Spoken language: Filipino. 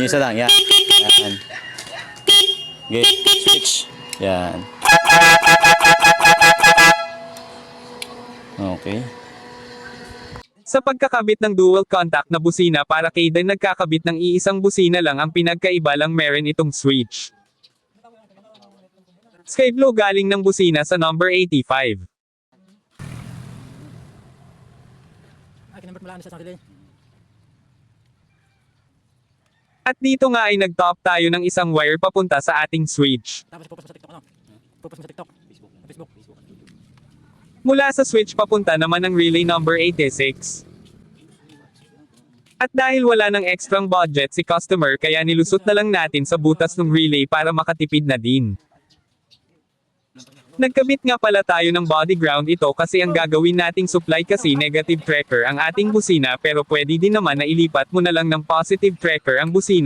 isa lang. Yan. Yan. Okay. Switch. Yan. Okay. Sa pagkakabit ng dual contact na busina para kay Dan nagkakabit ng iisang busina lang ang pinagkaiba lang meron itong switch. Sky Blue galing ng busina sa number 85. Kinambert mo lang sa sarili. At dito nga ay nag-top tayo ng isang wire papunta sa ating switch. Tapos ipopost mo sa TikTok, ano? Ipopost mo sa TikTok. Facebook. Mula sa switch papunta naman ang relay number 86. At dahil wala ng extrang budget si customer kaya nilusot na lang natin sa butas ng relay para makatipid na din. Nagkabit nga pala tayo ng body ground ito kasi ang gagawin nating supply kasi negative tracker ang ating busina pero pwede din naman na ilipat mo na lang ng positive tracker ang busina.